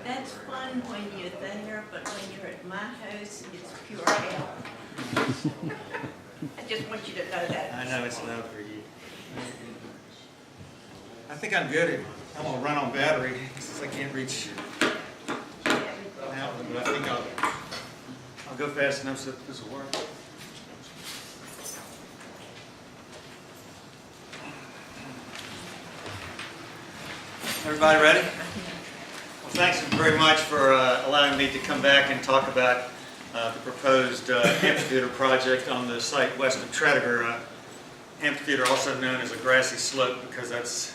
That's fun when you're there, but when you're at my house, it's pure hell. I just want you to know that. I know it's loud for you. I think I'm good. I'm gonna run on battery since I can't reach now, but I think I'll go fast enough so this will work. Everybody ready? Well, thanks very much for allowing me to come back and talk about the proposed amphitheater project on the site west of Tredegar. Amphitheater, also known as a grassy slope, because that's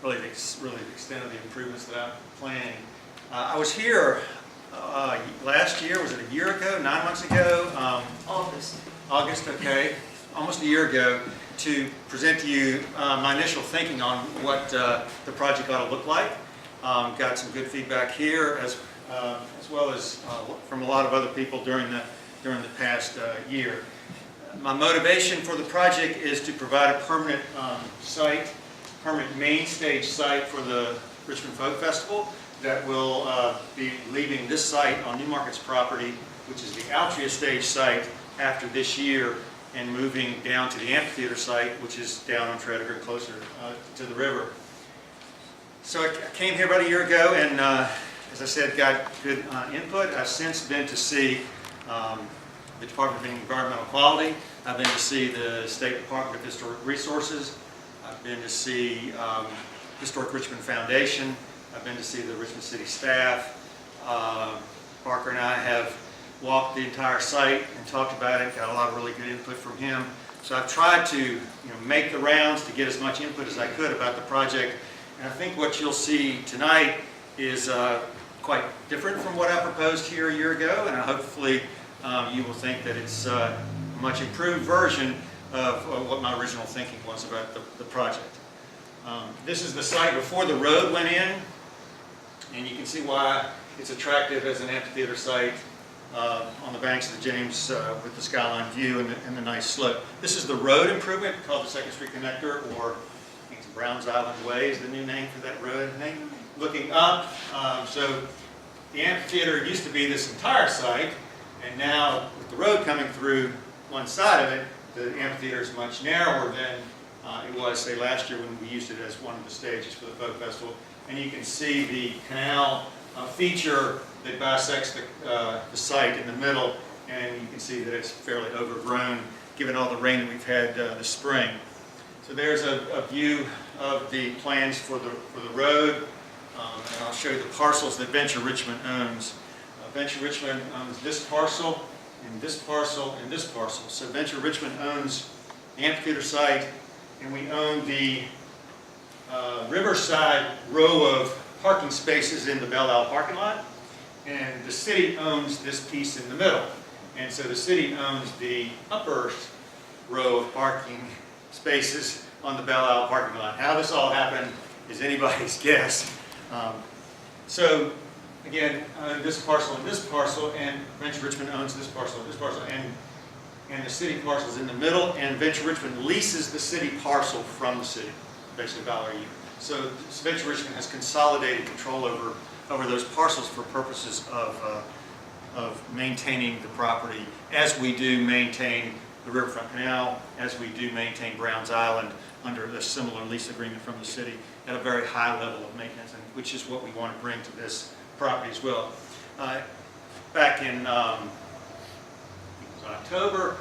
really the extent of the improvements that I'm planning. I was here last year. Was it a year ago? 9 months ago? August, okay. Almost a year ago, to present to you my initial thinking on what the project ought to look like. Got some good feedback here, as well as from a lot of other people during the past year. My motivation for the project is to provide a permanent permanent main stage site for the Richmond Folk Festival that will be leaving this site on Newmarket's property, which is the Altria stage site, after this year, and moving down to the amphitheater site, which is down on Tredegar, closer to the river. So I came here about a year ago, and as I said, got good input. I've since been to see the Department of Environmental Quality. I've been to see the State Department of Historic Resources. I've been to see Historic Richmond Foundation. I've been to see the Richmond City staff. Parker and I have walked the entire site and talked about it, got a lot of really good input from him. So I've tried to make the rounds to get as much input as I could about the project. And I think what you'll see tonight is quite different from what I proposed here a year ago, and hopefully you will think that it's a much improved version of what my original thinking was about the project. This is the site before the road went in, and you can see why it's attractive as an amphitheater site on the banks of the James with the skyline view and the nice slope. This is the road improvement called the 2nd Street Connector, or I think it's Browns Island Way is the new name for that road name. Looking up, so the amphitheater used to be this entire site, and now with the road coming through one side of it, the amphitheater is much narrower than it was, say, last year when we used it as one of the stages for the Folk Festival. And you can see the canal feature that bisects the site in the middle, and you can see that it's fairly overgrown given all the rain that we've had this spring. So there's a view of the plans for the road, and I'll show you the parcels that Venture Richmond owns. Venture Richmond owns this parcel, and this parcel, and this parcel. So Venture Richmond owns the amphitheater site, and we own the riverside row of parking spaces in the Belle Isle parking lot, and the city owns this piece in the middle. And so the city owns the upper row of parking spaces on the Belle Isle parking lot. How this all happened is anybody's guess. So again, this parcel, and Venture Richmond owns this parcel, and the city parcel is in the middle, and Venture Richmond leases the city parcel from the city, basically $1 a year. So Venture Richmond has consolidated control over those parcels for purposes of maintaining the property, as we do maintain the Riverfront Canal, as we do maintain Browns Island under a similar lease agreement from the city at a very high level of maintenance, and which is what we want to bring to this property as well. Back in October,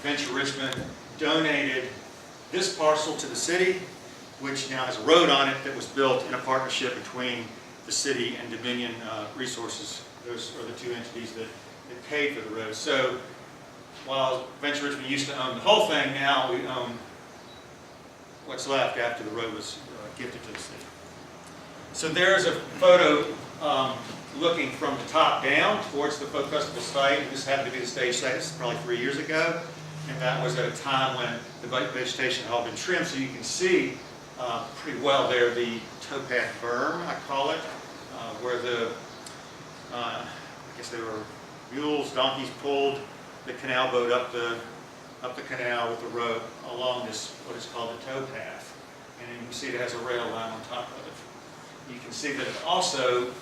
Venture Richmond donated this parcel to the city, which now has a road on it that was built in a partnership between the city and Dominion Resources. Those are the two entities that paid for the road. So while Venture Richmond used to own the whole thing, now we own what's left after the road was gifted to the city. So there's a photo looking from the top down towards the Folk Festival site. This happened to be the stage site. This is probably 3 years ago, and that was at a time when the vegetation had all been trimmed. So you can see pretty well there the towpath berm, I call it, where the I guess they were mules, donkeys pulled the canal boat up the canal with the road along this what is called the towpath, and you can see it has a rail line on top of it. you can see that it also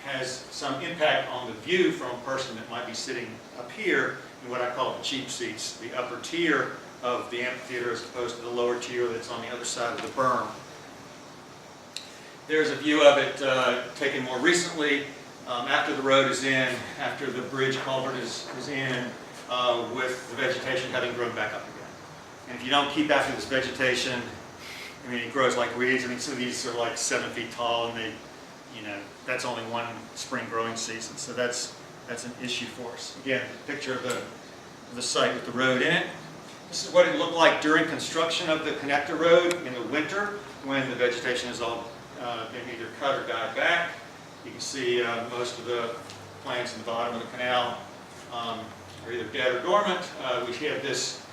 has some impact on the view from a person that might be sitting up here in what I call the cheap seats, the upper tier of the amphitheater as opposed to the lower tier that's on the other side of the berm. There's a view of it taken more recently after the road is in, after the bridge culvert is in, with the vegetation having grown back up again. And if you don't keep after this vegetation, I mean, it grows like weeds. I mean, some of these are like 7 feet tall, and they, you know, that's only one spring growing season. So that's an issue for us. Again, a picture of the site with the road in it. This is what it looked like during construction of the connector road in the winter when the vegetation has all been either cut or died back. You can see most of the plants in the bottom of the canal are either dead or dormant. We have this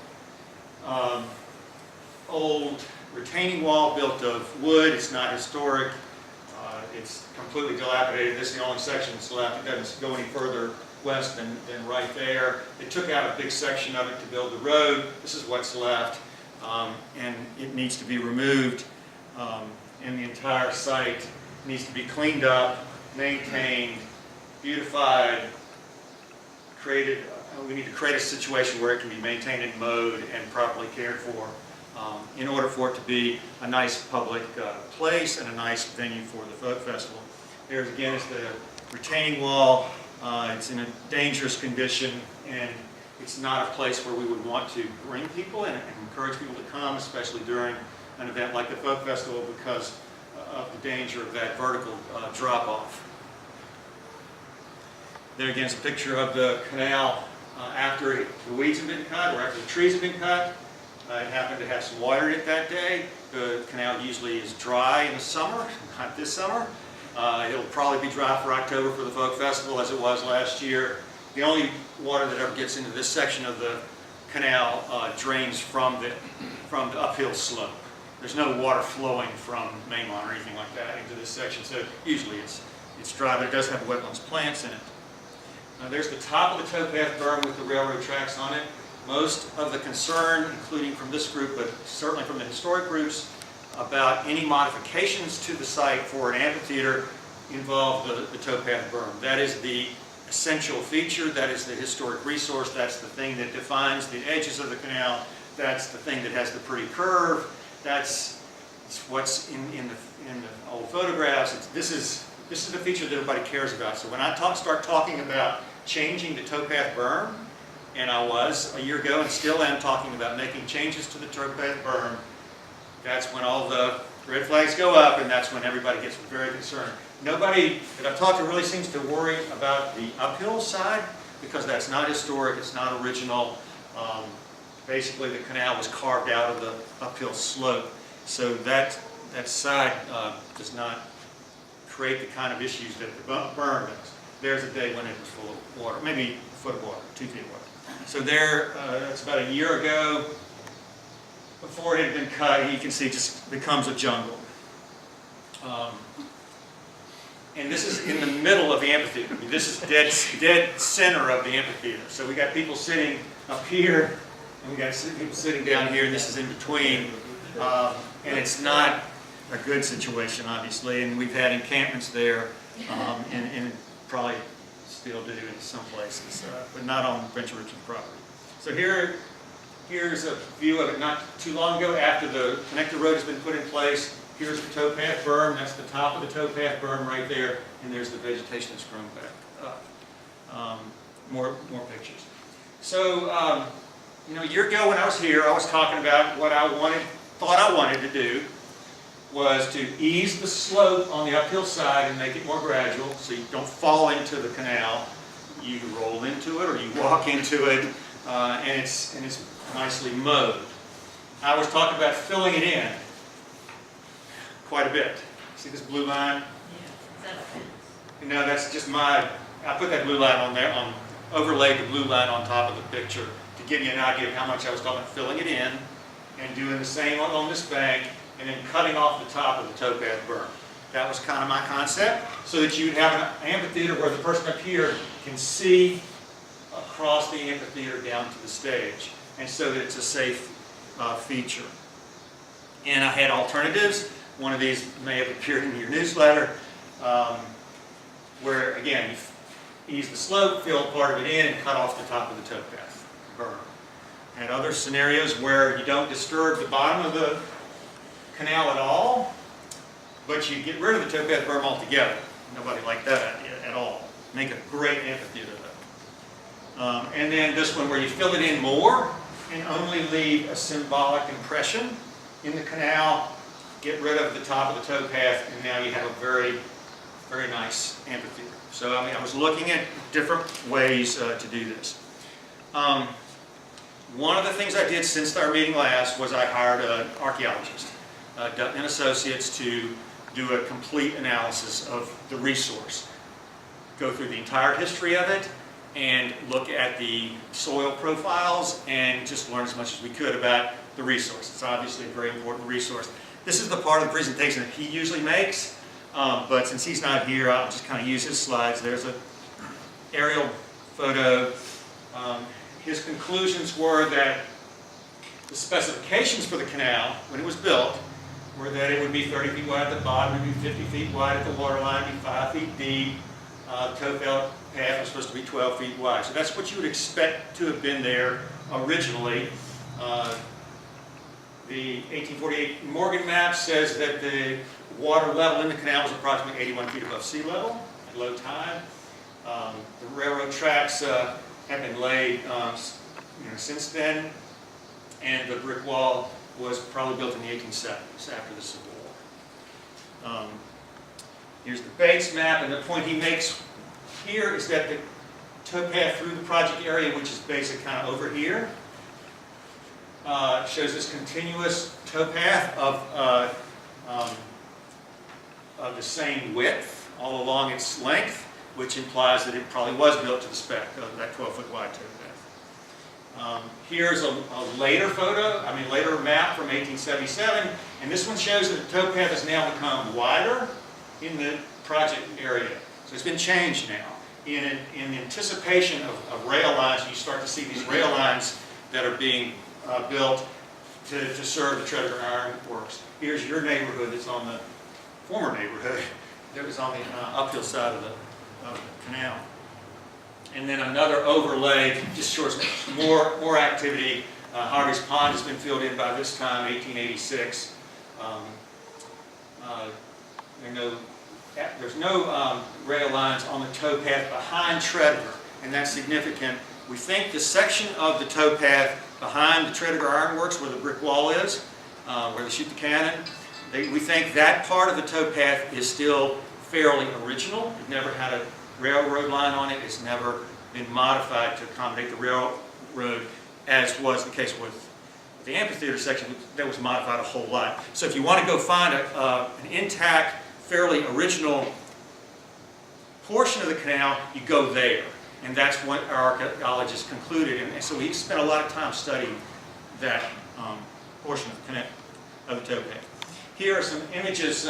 old retaining wall built of wood. It's not historic. It's completely dilapidated. This is the only section that's left. It doesn't go any further west than right there. They took out a big section of it to build the road. This is what's left, and it needs to be removed, and the entire site needs to be cleaned up, maintained, beautified, created. We need to create a situation where it can be maintained and mowed and properly cared for in order for it to be a nice public place and a nice venue for the folk festival. There again is the retaining wall. It's in a dangerous condition, and it's not a place where we would want to bring people and encourage people to come, especially during an event like the folk festival, because of the danger of that vertical drop-off. There again is a picture of the canal after the weeds have been cut or after the trees have been cut. It happened to have some water in it that day. The canal usually is dry in the summer, not this summer. It'll probably be dry for October for the folk festival as it was last year. The only water that ever gets into this section of the canal drains from the uphill slope. There's no water flowing from mainline or anything like that into this section, so usually it's dry, but it does have wetlands plants in it. There's the top of the towpath berm with the railroad tracks on it. Most of the concern, including from this group, but certainly from the historic groups, about any modifications to the site for an amphitheater involve the towpath berm. That is the essential feature, that is the historic resource, that's the thing that defines the edges of the canal, that's the thing that has the pretty curve, that's what's in the old photographs. This is the feature that everybody cares about. So when I start talking about changing the towpath berm, and I was a year ago and still am talking about making changes to the towpath berm, that's when all the red flags go up, and that's when everybody gets very concerned. Nobody that I've talked to really seems to worry about the uphill side, because that's not historic, it's not original. Basically, the canal was carved out of the uphill slope, so that side does not create the kind of issues that the berm does. There's a day when it was full of water, maybe a foot of water, 2 feet of water. So there, that's about a year ago. Before it had been cut, you can see it just becomes a jungle. And this is in the middle of the amphitheater. I mean, this is dead center of the amphitheater. So we got people sitting up here, and we got people sitting down here, and this is in between. And it's not a good situation, obviously, and we've had encampments there, and probably still do in some places, but not on Venture Richmond property. So here's a view of it not too long ago after the connector road has been put in place. Here's the towpath berm, that's the top of the towpath berm right there, and there's the vegetation that's grown back up. More pictures. So, a year ago when I was here, I was talking about what I thought I wanted to do was to ease the slope on the uphill side and make it more gradual so you don't fall into the canal. You roll into it or you walk into it, and it's nicely mowed. I was talking about filling it in quite a bit. See this blue line? Yeah, is that a fence? No, that's just I put that blue line on there, overlaid the blue line on top of the picture to give you an idea of how much I was talking about filling it in and doing the same on this bank and then cutting off the top of the towpath berm. That was kind of my concept, so that you'd have an amphitheater where the person up here can see across the amphitheater down to the stage, and so that it's a safe feature. And I had alternatives. one of these may have appeared in your newsletter, where again, you ease the slope, fill part of it in, and cut off the top of the towpath berm. And other scenarios where you don't disturb the bottom of the canal at all, but you get rid of the towpath berm altogether. Nobody liked that idea at all. Make a great amphitheater though. And then this one where you fill it in more and only leave a symbolic impression in the canal, get rid of the top of the towpath, and now you have a very, very nice amphitheater. So I mean, I was looking at different ways to do this. One of the things I did since our meeting last was I hired an archaeologist, Dutton and Associates, to do a complete analysis of the resource. Go through the entire history of it and look at the soil profiles and just learn as much as we could about the resource. It's obviously a very important resource. This is the part of the presentation that he usually makes, but since he's not here, I'll just kind of use his slides. There's an aerial photo. His conclusions were that the specifications for the canal, when it was built, were that it would be 30 feet wide at the bottom, it would be 50 feet wide at the waterline, be 5 feet deep. The towpath was supposed to be 12 feet wide. So that's what you would expect to have been there originally. The 1848 Morgan map says that the water level in the canal was approximately 81 feet above sea level at low tide. The railroad tracks have been laid since then, and the brick wall was probably built in the 1870s after the Civil War. Here's the Bates map, and the point he makes here is that the towpath through the project area, which is basically kind of over here, shows this continuous towpath of the same width all along its length, which implies that it probably was built to the spec of that 12-foot wide towpath. Here's a later later map from 1877, and this one shows that the towpath has now become wider in the project area. So it's been changed now. In anticipation of rail lines, you start to see these rail lines that are being built to serve the Tredegar Iron Works. Here's your neighborhood that's on the former neighborhood that was on the uphill side of the canal. And then another overlay just shows more activity. Harvey's Pond has been filled in by this time, 1886. There's no rail lines on the towpath behind Tredegar, and that's significant. We think the section of the towpath behind the Tredegar Iron Works, where the brick wall is, where they shoot the cannon, we think that part of the towpath is still fairly original. It never had a railroad line on it. It's never been modified to accommodate the railroad, as was the case with the amphitheater section that was modified a whole lot. So if you want to go find an intact, fairly original portion of the canal, you go there. And that's what our archaeologists concluded. And so we spent a lot of time studying that portion of the towpath. Here are some images.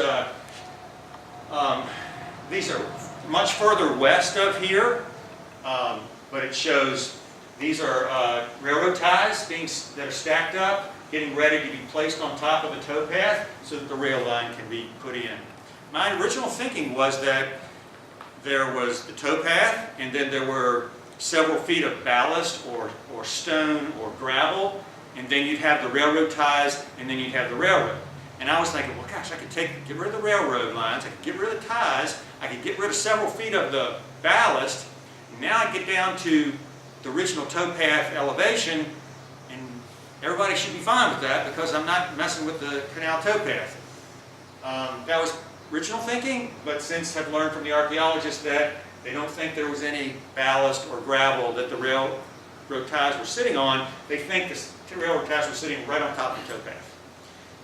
These are much further west of here, but it shows these are railroad ties that are stacked up, getting ready to be placed on top of the towpath so that the rail line can be put in. My original thinking was that there was the towpath, and then there were several feet of ballast or stone or gravel, and then you'd have the railroad ties, and then you'd have the railroad. And I was thinking, well, gosh, I could get rid of the railroad lines, I could get rid of the ties, I could get rid of several feet of the ballast, and now I get down to the original towpath elevation, and everybody should be fine with that because I'm not messing with the canal towpath. That was original thinking, but since I've learned from the archaeologists that they don't think there was any ballast or gravel that the railroad ties were sitting on. They think the railroad ties were sitting right on top of the towpath.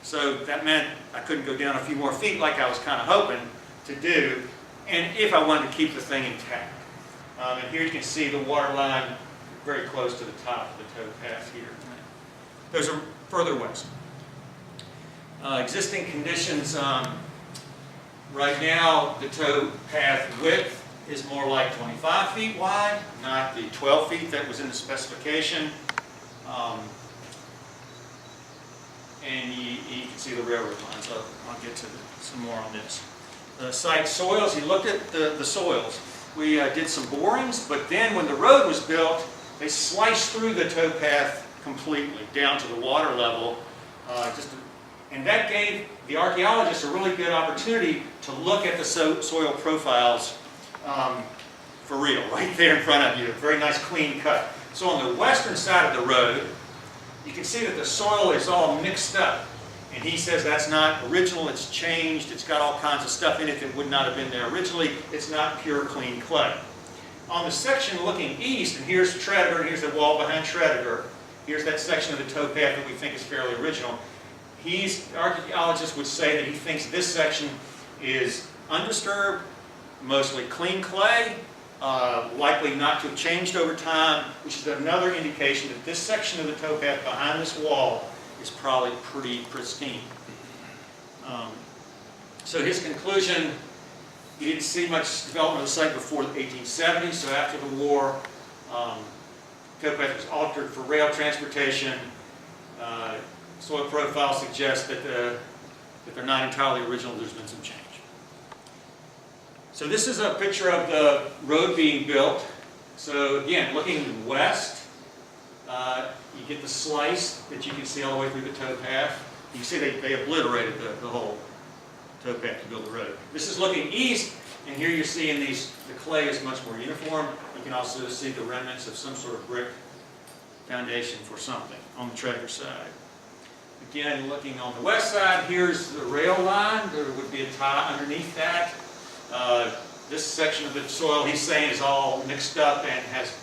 So that meant I couldn't go down a few more feet like I was kind of hoping to do, and if I wanted to keep the thing intact. And here you can see the water line very close to the top of the towpath here. Those are further west. Existing conditions. Right now, the towpath width is more like 25 feet wide, not the 12 feet that was in the specification. and you can see the railroad lines. I'll get to some more on this. The site soils, he looked at the soils. We did some borings, but then when the road was built, they sliced through the towpath completely down to the water level. And that gave the archaeologists a really good opportunity to look at the soil profiles for real, right there in front of you. Very nice clean cut. So on the western side of the road, you can see that the soil is all mixed up. And he says that's not original, it's changed, it's got all kinds of stuff in it that would not have been there originally. It's not pure clean clay. On the section looking east, and here's Tredegar, and here's the wall behind Tredegar. Here's that section of the towpath that we think is fairly original. Archaeologists would say that he thinks this section is undisturbed, mostly clean clay, likely not to have changed over time, which is another indication that this section of the towpath behind this wall is probably pretty pristine. So his conclusion, he didn't see much development of the site before the 1870s, so after the war, towpath was altered for rail transportation. Soil profiles suggest that they're not entirely original, there's been some change. So this is a picture of the road being built. So again, looking west, you get the slice that you can see all the way through the towpath. You can see they obliterated the whole towpath to build the road. This is looking east, and here you're seeing the clay is much more uniform. You can also see the remnants of some sort of brick foundation for something on the Tredegar side. Again, looking on the west side, here's the rail line. There would be a tie underneath that. This section of the soil, he's saying, is all mixed up and has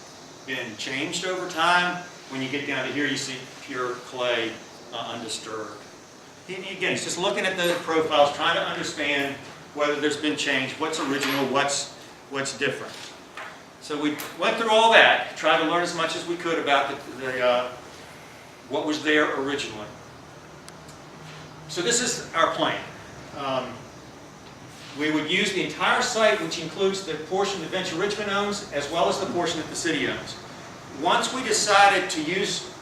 been changed over time. When you get down to here, you see pure clay, undisturbed. Again, he's just looking at the profiles, trying to understand whether there's been change, what's original, what's different. So we went through all that, tried to learn as much as we could about what was there originally. So this is our plan. We would use the entire site, which includes the portion that Venture Richmond owns, as well as the portion that the city owns. Once we decided to use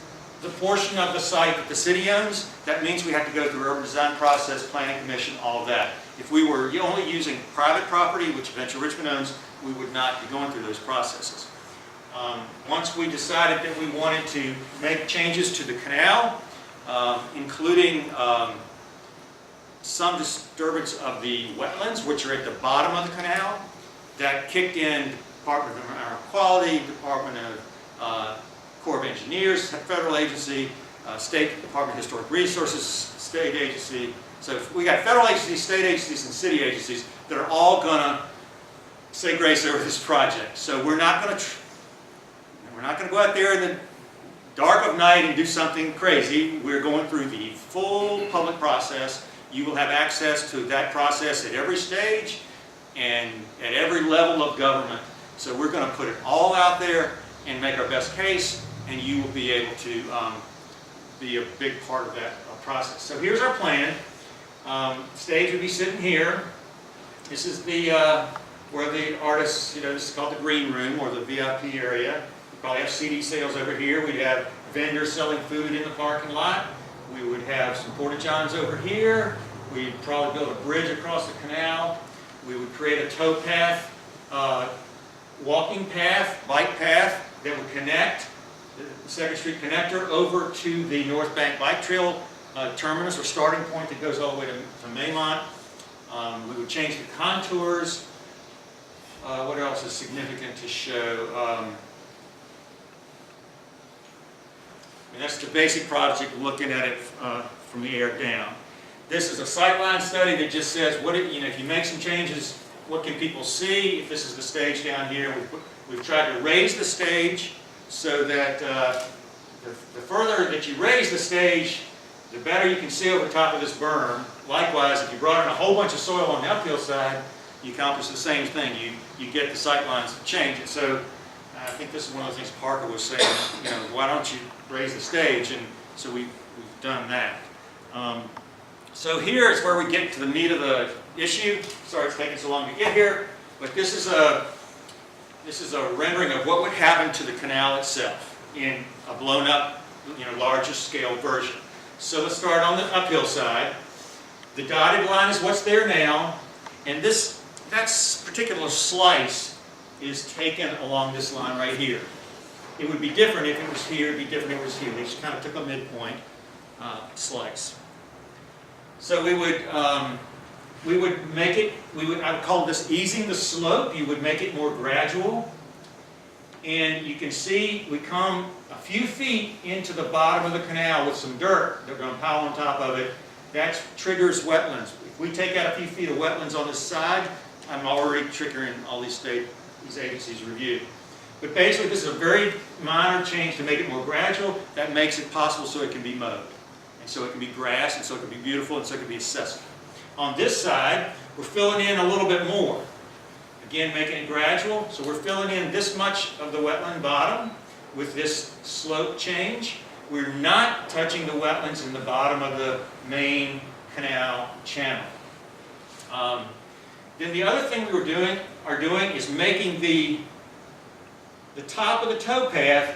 the portion of the site that the city owns, that means we have to go through urban design process, planning commission, all of that. If we were only using private property, which Venture Richmond owns, we would not be going through those processes. Once we decided that we wanted to make changes to the canal, including some disturbance of the wetlands, which are at the bottom of the canal, that kicked in Department of Environmental Quality, Department of Corps of Engineers, federal agency, State Department of Historic Resources, state agency. So we got federal agencies, state agencies, and city agencies that are all going to say grace over this project. So we're not going to go out there in the dark of night and do something crazy. We're going through the full public process. You will have access to that process at every stage and at every level of government. So we're going to put it all out there and make our best case, and you will be able to be a big part of that process. So here's our plan. Stage would be sitting here. This is where the artists, this is called the green room or the VIP area. We probably have CD sales over here. We'd have vendors selling food in the parking lot. We would have some porta-johns over here. We'd probably build a bridge across the canal. We would create a towpath, walking path, bike path that would connect the 2nd Street connector over to the North Bank Bike Trail terminus or starting point that goes all the way to Maymont. We would change the contours. What else is significant to show? And that's the basic project, looking at it from the air down. This is a sightline study that just says, if you make some changes, what can people see? If this is the stage down here, we've tried to raise the stage so that the further that you raise the stage, the better you can see over the top of this berm. Likewise, if you brought in a whole bunch of soil on the uphill side, you accomplish the same thing. You get the sight lines to change it. So I think this is one of the things Parker was saying, why don't you raise the stage? And so we've done that. So here is where we get to the meat of the issue. Sorry it's taking so long to get here, but this is a rendering of what would happen to the canal itself in a blown up, larger scale version. So let's start on the uphill side. The dotted line is what's there now, and that particular slice is taken along this line right here. It would be different if it was here, it would be different if it was here. They just kind of took a midpoint slice. So we would make it, I would call this easing the slope. You would make it more gradual. And you can see we come a few feet into the bottom of the canal with some dirt that we're going to pile on top of it. That triggers wetlands. If we take out a few feet of wetlands on this side, I'm already triggering all these agencies' review. But basically, this is a very minor change to make it more gradual. That makes it possible so it can be mowed. And so it can be grass, and so it can be beautiful, and so it can be accessible. On this side, we're filling in a little bit more. Again, making it gradual. So we're filling in this much of the wetland bottom with this slope change. We're not touching the wetlands in the bottom of the main canal channel. Then the other thing we are doing is making the top of the towpath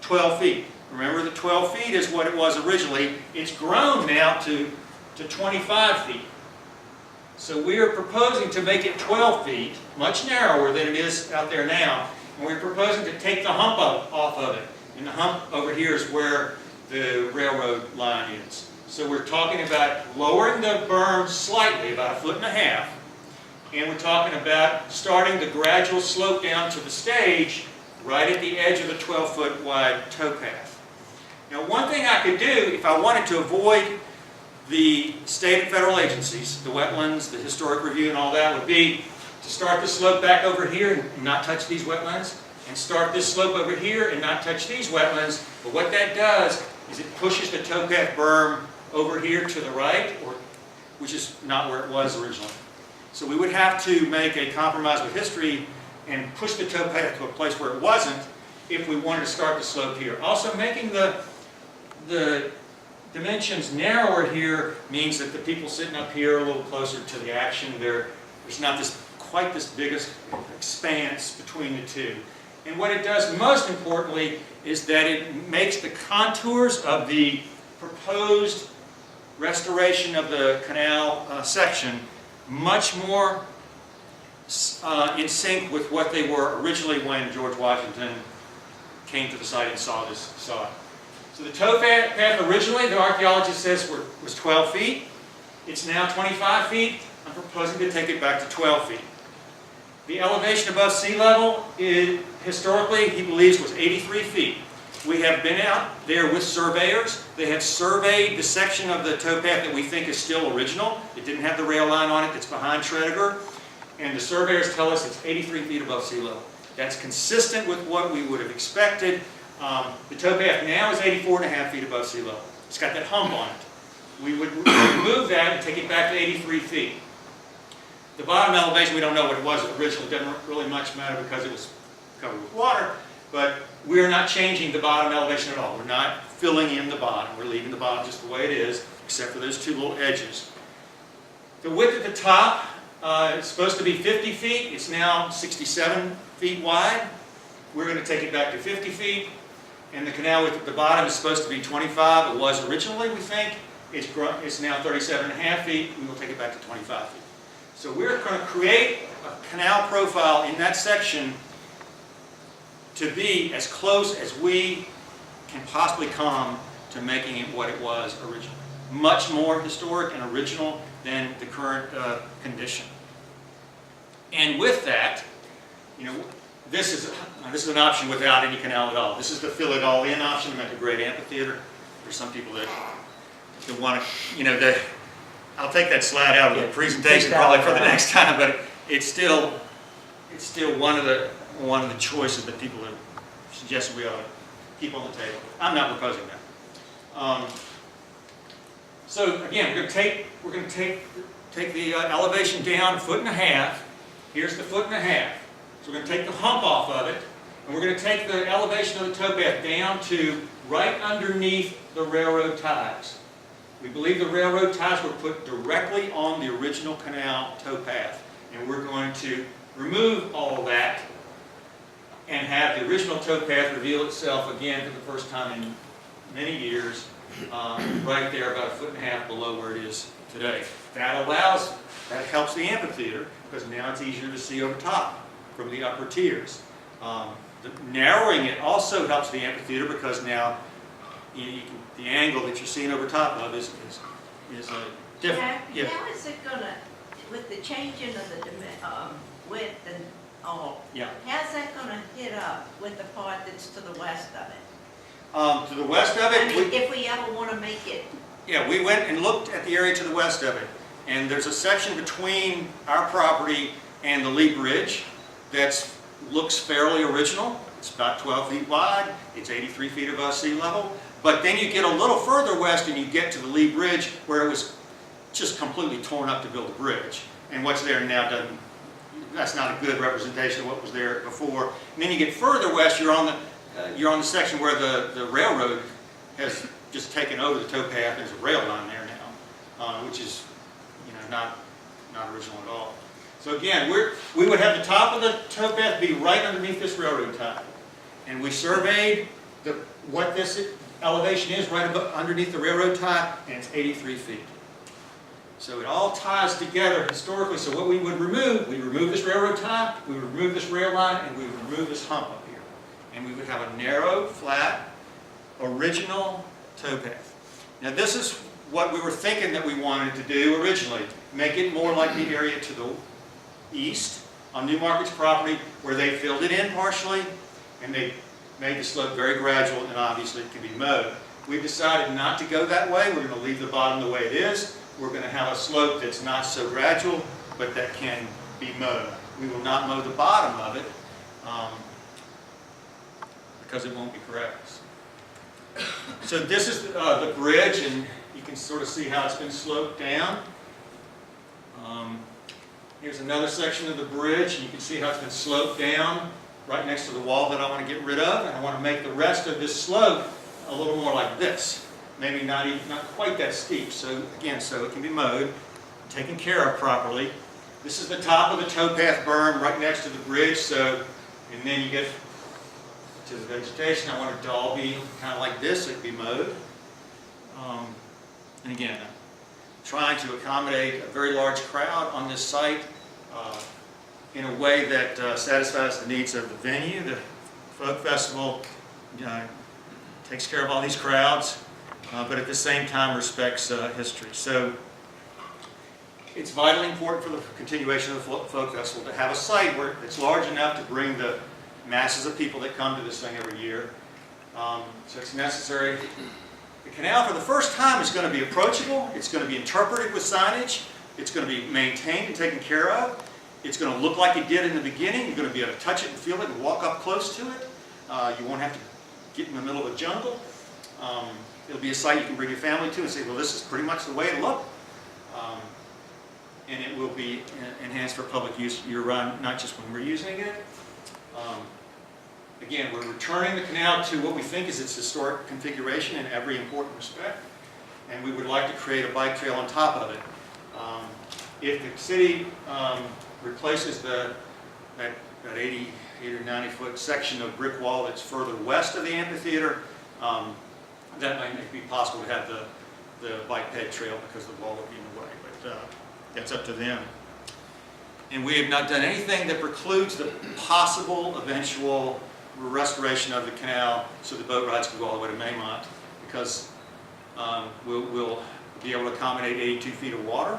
12 feet. Remember, the 12 feet is what it was originally. It's grown now to 25 feet. So we are proposing to make it 12 feet, much narrower than it is out there now. And we're proposing to take the hump off of it. And the hump over here is where the railroad line is. So we're talking about lowering the berm slightly, about 1.5 feet. And we're talking about starting the gradual slope down to the stage right at the edge of the 12-foot wide towpath. Now, one thing I could do if I wanted to avoid the state and federal agencies, the wetlands, the historic review and all that, would be to start the slope back over here and not touch these wetlands, and start this slope over here and not touch these wetlands. But what that does is it pushes the towpath berm over here to the right, which is not where it was originally. So we would have to make a compromise with history and push the towpath to a place where it wasn't if we wanted to start the slope here. Also, making the dimensions narrower here means that the people sitting up here are a little closer to the action. There's not quite this biggest expanse between the two. And what it does most importantly is that it makes the contours of the proposed restoration of the canal section much more in sync with what they were originally when George Washington came to the site and saw it. So the towpath originally, the archaeologist says, was 12 feet. It's now 25 feet. I'm proposing to take it back to 12 feet. The elevation above sea level, historically, he believes, was 83 feet. We have been out there with surveyors. They have surveyed the section of the towpath that we think is still original. It didn't have the rail line on it that's behind Tredegar. And the surveyors tell us it's 83 feet above sea level. That's consistent with what we would have expected. The towpath now is 84.5 feet above sea level. It's got that hump on it. We would remove that and take it back to 83 feet. The bottom elevation, we don't know what it was originally. It doesn't really much matter because it was covered with water. But we're not changing the bottom elevation at all. We're not filling in the bottom. We're leaving the bottom just the way it is, except for those two little edges. The width at the top is supposed to be 50 feet. It's now 67 feet wide. We're going to take it back to 50 feet. And the canal width at the bottom is supposed to be 25. It was originally, we think. It's now 37.5 feet. We will take it back to 25 feet. So we're going to create a canal profile in that section to be as close as we can possibly come to making it what it was originally. Much more historic and original than the current condition. And with that, this is an option without any canal at all. This is the fill it all in option at the Great Amphitheater. There's some people that want to, I'll take that slide out of the presentation probably for the next time, but it's still one of the choices that people have suggested we ought to keep on the table. I'm not proposing that. So again, we're going to take the elevation down 1.5 feet. Here's the 1.5 feet. So we're going to take the hump off of it, and we're going to take the elevation of the towpath down to right underneath the railroad ties. We believe the railroad ties were put directly on the original canal towpath, and we're going to remove all of that and have the original towpath reveal itself again for the first time in many years right there about 1.5 feet below where it is today. That helps the amphitheater because now it's easier to see over top from the upper tiers. Narrowing it also helps the amphitheater because now the angle that you're seeing over top of is different. Yeah. How is it gonna, with the changing of the width and all, Yeah. how's that gonna hit up with the part that's to the west of it? To the west of I it, mean, if we ever want to make it, we went and looked at the area to the west of it. And there's a section between our property and the Lee Bridge that looks fairly original. It's about 12 feet wide. It's 83 feet above sea level. But then you get a little further west and you get to the Lee Bridge where it was just completely torn up to build a bridge. And what's there now that's not a good representation of what was there before. And then you get further west, you're on the section where the railroad has just taken over the towpath. There's a rail line there now, which is not original at all. So again, we would have the top of the towpath be right underneath this railroad tie. And we surveyed what this elevation is right underneath the railroad tie, and it's 83 feet. So it all ties together historically. So what we would remove, we'd remove this railroad tie, we would remove this rail line, and we would remove this hump up here. And we would have a narrow, flat, original towpath. Now this is what we were thinking that we wanted to do originally. Make it more like the area to the east on Newmarket's property where they filled it in partially and they made the slope very gradual and obviously it can be mowed. We've decided not to go that way. We're going to leave the bottom the way it is. We're going to have a slope that's not so gradual but that can be mowed. We will not mow the bottom of it because it won't be grass. So this is the bridge, and you can sort of see how it's been sloped down. Here's another section of the bridge, and you can see how it's been sloped down right next to the wall that I want to get rid of, and I want to make the rest of this slope a little more like this. Maybe not quite that steep. So again, so it can be mowed, taken care of properly. This is the top of the towpath berm right next to the bridge. So, and then you get to the vegetation. I want it to all be kind of like this. It can be mowed. And again, I'm trying to accommodate a very large crowd on this site in a way that satisfies the needs of the venue. The folk festival takes care of all these crowds, but at the same time respects history. So it's vitally important for the continuation of the folk festival to have a site where it's large enough to bring the masses of people that come to this thing every year. So it's necessary. The canal for the first time is going to be approachable. It's going to be interpreted with signage. It's going to be maintained and taken care of. It's going to look like it did in the beginning. You're going to be able to touch it and feel it and walk up close to it. You won't have to get in the middle of a jungle. It'll be a site you can bring your family to and say, well, this is pretty much the way it looked. And it will be enhanced for public use year-round, not just when we're using it. Again, we're returning the canal to what we think is its historic configuration in every important respect, and we would like to create a bike trail on top of it. If the city replaces that 80 or 90 foot section of brick wall that's further west of the amphitheater, that might be possible to have the bike ped trail because the wall would be in the way, but that's up to them. And we have not done anything that precludes the possible eventual restoration of the canal so the boat rides can go all the way to Maymont, because we'll be able to accommodate 82 feet of water,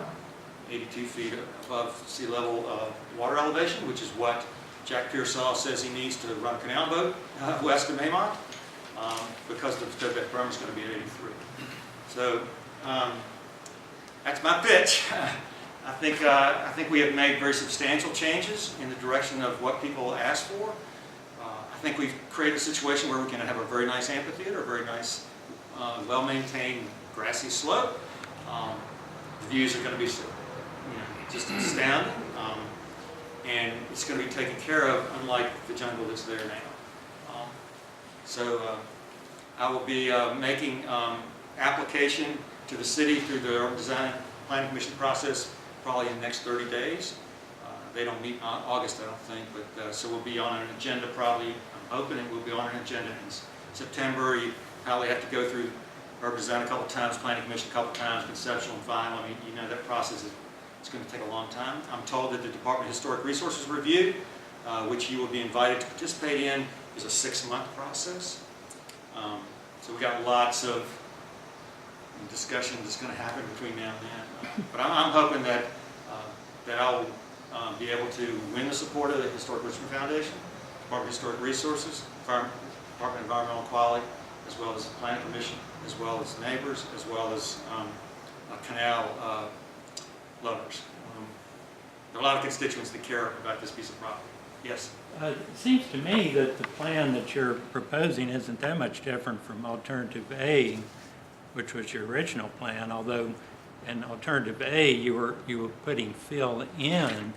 82 feet above sea level water elevation, which is what Jack Pearsall says he needs to run a canal boat west of Maymont, because the berm is going to be at 83. So that's my pitch. I think we have made very substantial changes in the direction of what people ask for. I think we've created a situation where we can have a very nice amphitheater, a very nice, well-maintained grassy slope. The views are going to be, just astounding, and it's going to be taken care of, unlike the jungle that's there now. So I will be making application to the city through the Design Planning Commission process probably in the next 30 days. They don't meet in August, I don't think, but so we'll be on an agenda probably, I'm hoping it will be on an agenda in September. You probably have to go through urban design a couple times, planning commission a couple times, conceptual and final. I mean, you know that process it's going to take a long time. I'm told that the Department of Historic Resources review, which you will be invited to participate in, is a 6-month process. So we got lots of discussion that's going to happen between now and then. But I'm hoping that I'll be able to win the support of the Historic Richmond Foundation, Department of Historic Resources, Department of Environmental Quality, as well as the Planning Commission, as well as neighbors, as well as canal lovers. There are a lot of constituents that care about this piece of property. Yes? It seems to me that the plan that you're proposing isn't that much different from Alternative A, which was your original plan, although in Alternative A, you were putting fill in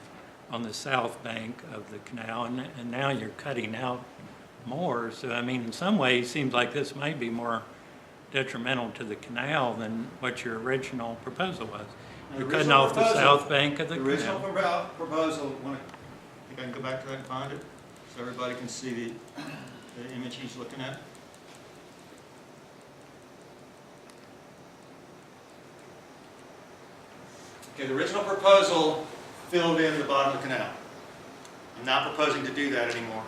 on the south bank of the canal, and now you're cutting out more. So, I mean, in some ways, it seems like this might be more detrimental to the canal than what your original proposal was. You're cutting off the south bank of the canal. The original proposal, I think I can go back to that and find it, so everybody can see the image he's looking at. Okay, the original proposal filled in the bottom of the canal. I'm not proposing to do that anymore,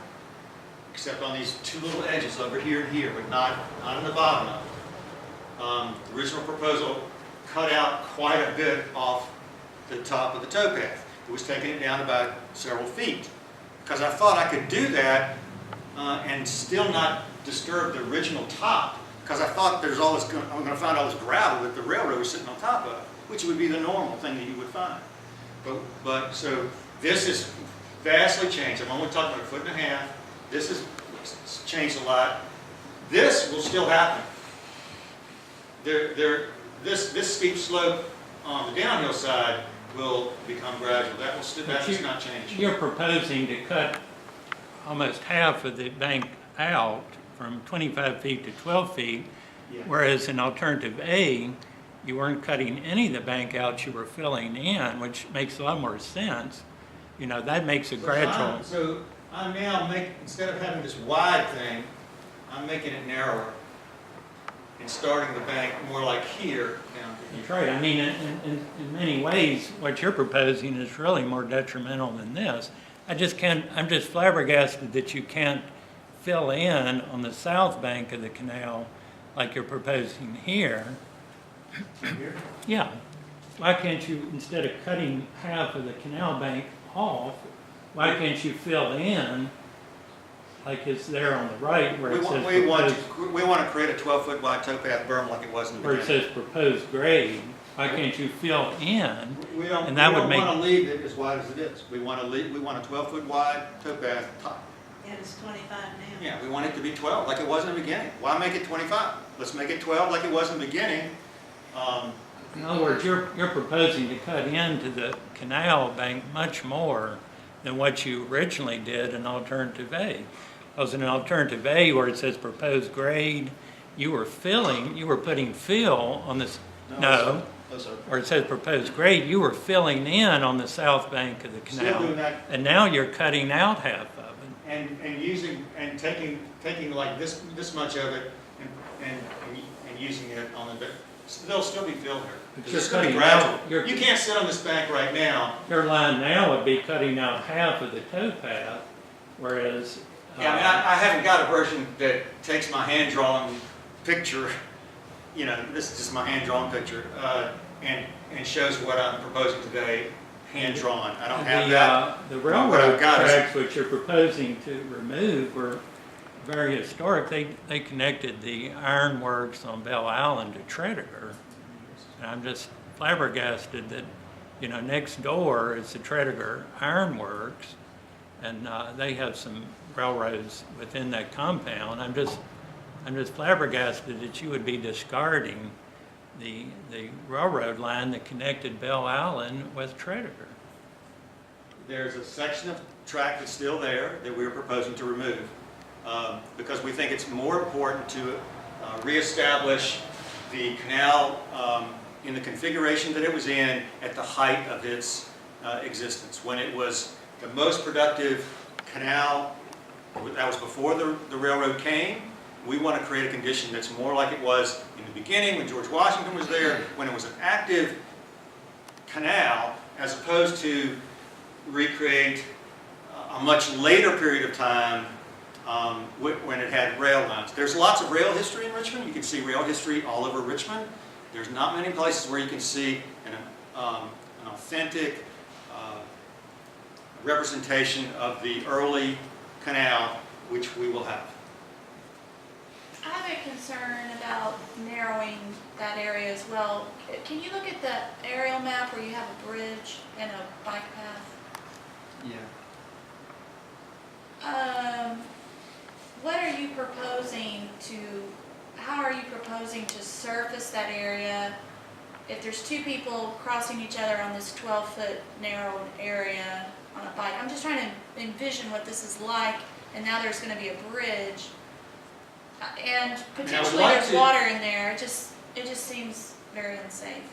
except on these two little edges over here and here, but not on the bottom of it. The original proposal cut out quite a bit off the top of the towpath. It was taking it down about several feet, because I thought I could do that and still not disturb the original top, because I thought there's all this, I'm going to find all this gravel that the railroad was sitting on top of, which would be the normal thing that you would find. But so this is vastly changed. I'm only talking about 1.5 feet. This has changed a lot. This will still happen. This steep slope on the downhill side will become gradual. That does not change. You're proposing to cut almost half of the bank out from 25 feet to 12 feet, Yeah. whereas in Alternative A, you weren't cutting any of the bank out, you were filling in, which makes a lot more sense. You know, that makes it gradual. So I'm now instead of having this wide thing, I'm making it narrower and starting the bank more like here down to here. That's right. I mean, in many ways, what you're proposing is really more detrimental than this. I'm just flabbergasted that you can't fill in on the south bank of the canal like you're proposing here. Here? Yeah. Why can't you, instead of cutting half of the canal bank off, why can't you fill in like it's there on the right where it says we want to create a 12-foot wide towpath berm like it was in the where it beginning. says proposed grade? Why can't you fill in? We don't want to leave it as wide as it is. We want a 12-foot wide towpath top. And it's 25 now. Yeah, we want it to be 12 like it was in the beginning. Why make it 25? Let's make it 12 like it was in the beginning. In other words, you're proposing to cut into the canal bank much more than what you originally did in Alternative A. Because in Alternative A, where it says proposed grade, you were putting fill on this. No, where it says proposed grade, you were filling in on the south bank of the canal. Still doing that. And now you're cutting out half of it. And taking like this much of it and using it on the bit. There'll still be fill here. But It's going to be gradual. You can't sit on this bank right now. Your line now would be cutting out half of the towpath, whereas Yeah, I mean, I haven't got a version that takes my hand-drawn picture, you know, this is just my hand-drawn picture, and shows what I'm proposing today, hand-drawn. I don't have that. The railroad tracks which you're proposing to remove were very historic. They connected the ironworks on Bell Island to Tredegar. And I'm just flabbergasted that, you know, next door is the Tredegar Ironworks, and they have some railroads within that compound. I'm just flabbergasted that you would be discarding the railroad line that connected Bell Island with Tredegar. There's a section of track that's still there that we're proposing to remove because we think it's more important to reestablish the canal in the configuration that it was in at the height of its existence, when it was the most productive canal. That was before the railroad came, We want to create a condition that's more like it was in the beginning when George Washington was there, when it was an active canal, as opposed to recreate a much later period of time when it had rail lines. There's lots of rail history in Richmond. You can see rail history all over Richmond. There's not many places where you can see an authentic representation of the early canal, which we will have. I have a concern about narrowing that area as well. Can you look at the aerial map where you have a bridge and a bike path? Yeah. What are you proposing to, how are you proposing to surface that area if there's two people crossing each other on this 12-foot narrow area on a bike? I'm just trying to envision what this is like, and now there's going to be a bridge. And potentially there's water in there. It just seems very unsafe.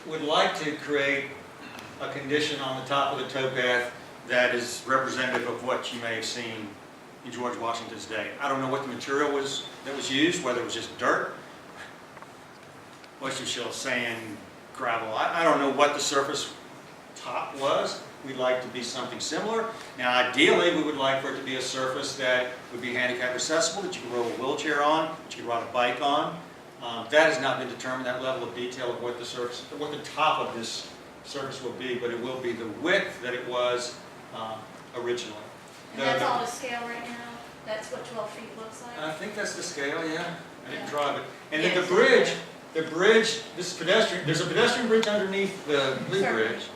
Would like to create a condition on the top of the towpath that is representative of what you may have seen in George Washington's day. I don't know what the material was that was used, whether it was just dirt, oyster shell, sand, gravel. I don't know what the surface top was. We'd like to be something similar. Now, ideally, we would like for it to be a surface that would be handicap accessible, that you can roll a wheelchair on, that you can ride a bike on. That has not been determined, that level of detail of what the surface, what the top of this surface will be, but it will be the width that it was originally. And that's all to scale right now? That's what 12 feet looks like? I think that's the scale, yeah. I didn't drive it. And Yeah, then the bridge, this is pedestrian, there's a pedestrian bridge underneath the Lee Certainly. Bridge.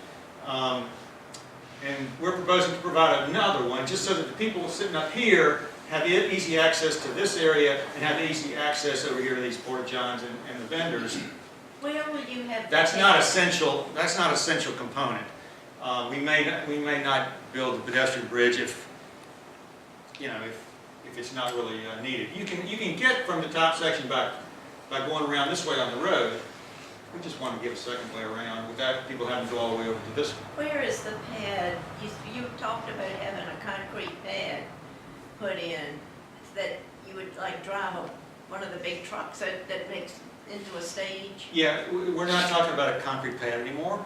And we're proposing to provide another one, just so that the people sitting up here have easy access to this area and have easy access over here to these porta johns and the vendors. Where will you have? That's not essential. That's not essential component. We may not build a pedestrian bridge if it's not really needed. You can get from the top section by going around this way on the road. We just want to give a second way around without people having to go all the way over to this one. Where is the pad? You talked about having a concrete pad put in that you would like drive one of the big trucks that makes into a stage. Yeah, we're not talking about a concrete pad anymore.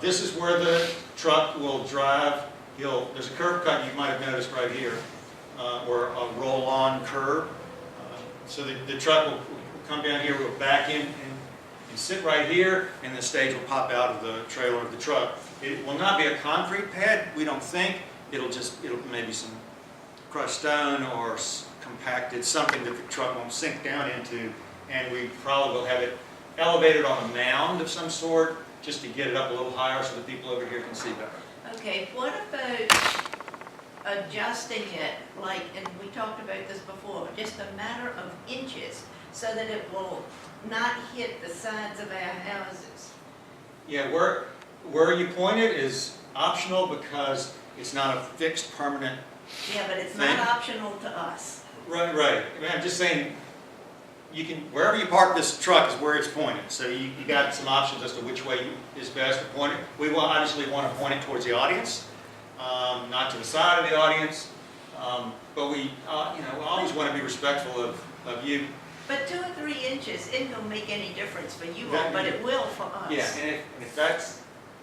This is where the truck will drive. There's a curb cut you might have noticed right here, or a roll-on curb. So the truck will come down here, will back in and sit right here, and the stage will pop out of the trailer of the truck. It will not be a concrete pad, we don't think. It'll maybe some crushed stone or compacted, something that the truck won't sink down into, and we probably will have it elevated on a mound of some sort, just to get it up a little higher so the people over here can see better. Okay, what about adjusting it, and we talked about this before, just a matter of inches, so that it will not hit the sides of our houses? Yeah, where you point it is optional because it's not a fixed permanent. Yeah, but it's thing. not optional to us. Right. I mean, I'm just saying, wherever you park this truck is where it's pointed. So you got some options as to which way is best to point it. We will obviously want to point it towards the audience, not to the side of the audience. But we always want to be respectful of you. But 2 or 3 inches isn't going to make any difference for you all, but it will for us. Yeah, and if that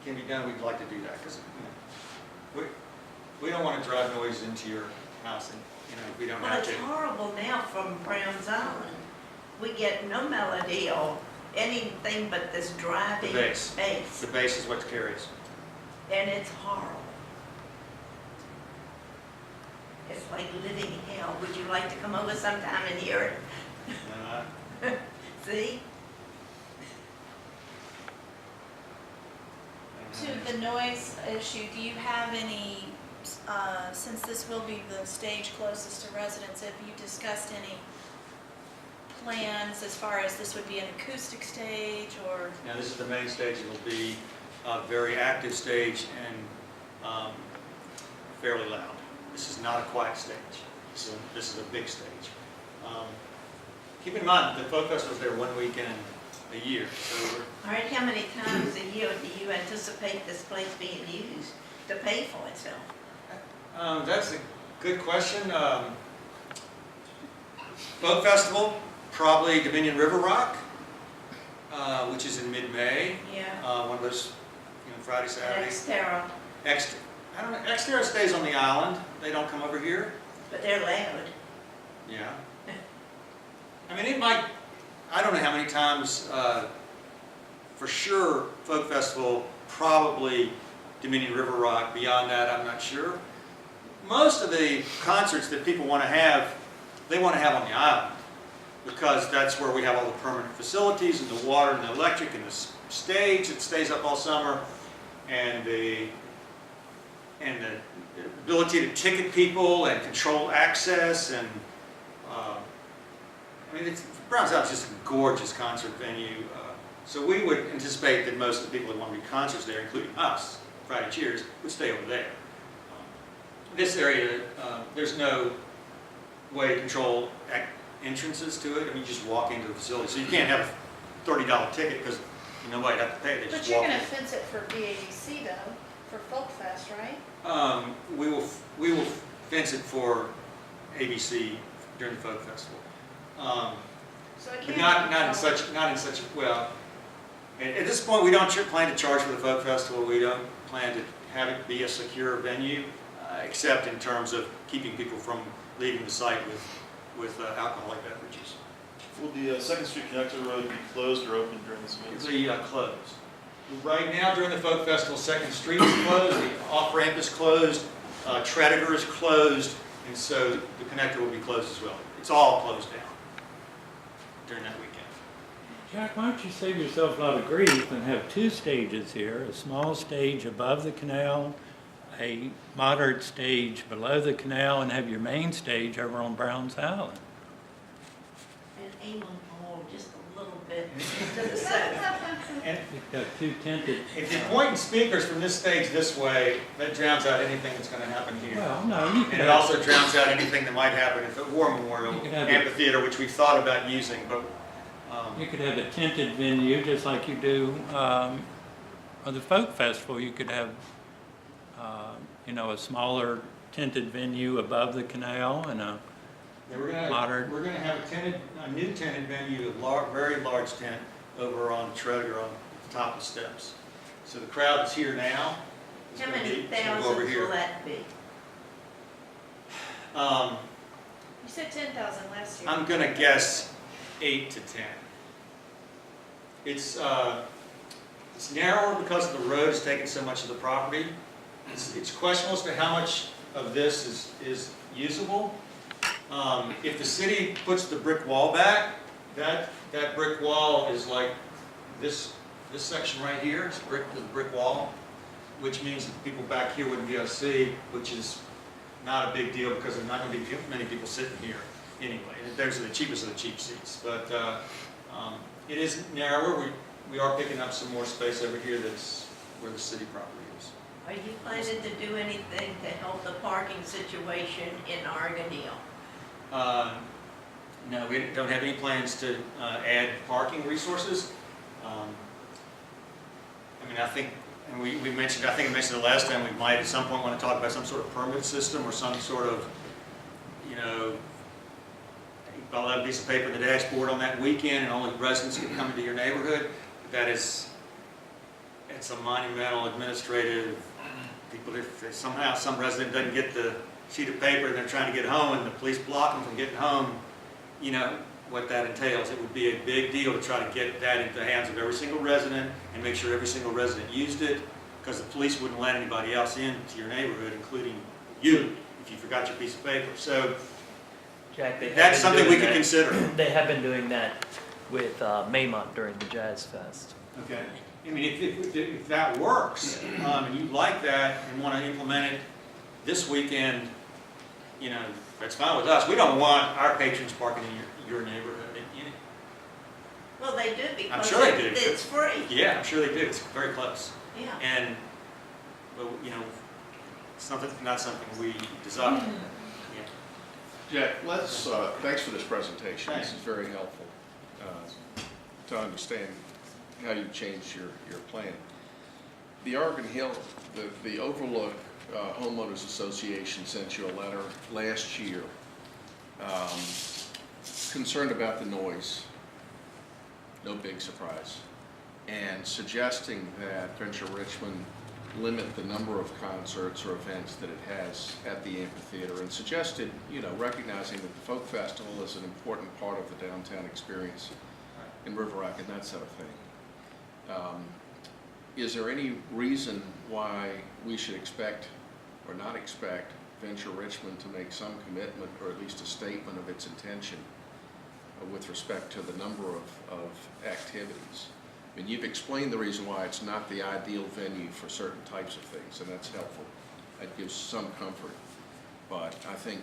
can be done, we'd like to do that because we don't want to drive noise into your house, and we don't Well, have it's to. horrible now from Brown's Island. We get no melody or anything but this driving The bass. bass. The bass is what carries. And it's horrible. It's like living hell. Would you like to come over sometime and hear it? See? To the noise issue, do you have any, since this will be the stage closest to residents, have you discussed any plans as far as this would be an acoustic stage or? Now, this is the main stage. It'll be a very active stage and fairly loud. This is not a quiet stage. This is a big stage. Keep in mind, the folk festival is there 1 weekend a year. So All right, how many times a year do you anticipate this place being used to pay for itself? that's a good question. Folk Festival, probably Dominion River Rock, which is in mid-May. Yeah. One of those, Friday, Saturday. Xterra, I don't know, Xterra stays on the island. They don't come over here. but they're loud. Yeah. I mean, it might, I don't know how many times, for sure, Folk Festival, probably Dominion River Rock. Beyond that, I'm not sure. Most of the concerts that people want to have, they want to have on the island, because that's where we have all the permanent facilities and the water and the electric and the stage that stays up all summer, and the ability to ticket people and control access, and I mean, Browns Out's just a gorgeous concert venue. So we would anticipate that most of the people that want to be concerts there, including us, Friday Cheers, would stay over there. This area, there's no way to control entrances to it. I mean, you just walk into the facility. So you can't have a $30 ticket because nobody have to pay. They But just you're walk gonna in. fence it for BABC though, for Folk Fest, right? We will fence it for ABC during the Folk Festival. So it But can't. not in such a, well, at this point, we don't plan to charge for the Folk Festival. We don't plan to have it be a secure venue, except in terms of keeping people from leaving the site with alcoholic beverages. Will the Second Street Connector Road be closed or open during this It's meeting? closed. Right now, during the Folk Festival, 2nd Street is closed, the off-ramp is closed, Tredegar is closed, and so the connector will be closed as well. It's all closed down during that weekend. Jack, why don't you save yourself a lot of grief and have two stages here, a small stage above the canal, a moderate stage below the canal, and have your main stage over on Browns Island. And aim them all just a little bit to the south. And You've got two tented. if you're pointing speakers from this stage this way, that drowns out anything that's going to happen here. Well, no, you could And it have, also drowns out anything that might happen at the War Memorial You could have it- Amphitheater, which we thought about using, but you could have a tented venue just like you do on the Folk Festival. You could have, a smaller tented venue above the canal and a yeah, we're Modern. going to have a new tented venue, very large tent over on Tredegar on the top of the steps. So the crowd that's here now is How going to many go over thousands will here. that be? You said 10,000 last year. I'm going to guess 8 to 10. It's narrower because the road is taking so much of the property. It's questionable as to how much of this is usable. If the city puts the brick wall back, that brick wall is like this section right here. It's the brick wall, which means that the people back here wouldn't be able to see, which is not a big deal because there's not going to be many people sitting here anyway. Those are the cheapest of the cheap seats. But it is narrower. We are picking up some more space over here. That's where the city property is. Are you planning to do anything to help the parking situation in Argandale? No, we don't have any plans to add parking resources. I mean, I think, and we mentioned, I think I mentioned the last time, we might at some point want to talk about some sort of permit system or some sort of, I'll have a piece of paper in the dashboard on that weekend and only residents can come into your neighborhood. It's a monumental administrative, people, if somehow some resident doesn't get the sheet of paper and they're trying to get home and the police block them from getting home, what that entails. It would be a big deal to try to get that into the hands of every single resident and make sure every single resident used it, because the police wouldn't let anybody else into your neighborhood, including you, if you forgot your piece of paper. So Jack, they have that's been something we doing could that. consider. They have been doing that with Maymont during the Jazz Fest. Okay. I mean, if that works, and you like that and want to implement it this weekend, that's fine with us. We don't want our patrons parking in your neighborhood. Well, they do because sure they do. it's free. Yeah, I'm sure they do. It's very close. Yeah. And, but, it's not something we desire. Yeah. Jack, thanks for this presentation. Thanks. This is very helpful to understand how you changed your plan. The Argan Hill, the Overlook Homeowners Association sent you a letter last year concerned about the noise, no big surprise, and suggesting that Venture Richmond limit the number of concerts or events that it has at the amphitheater, and suggested, recognizing that the Folk Festival is an important part of the downtown experience in River Rock and that sort of thing. Is there any reason why we should expect or not expect Venture Richmond to make some commitment, or at least a statement of its intention with respect to the number of activities? I mean, you've explained the reason why it's not the ideal venue for certain types of things, and that's helpful. That gives some comfort. But I think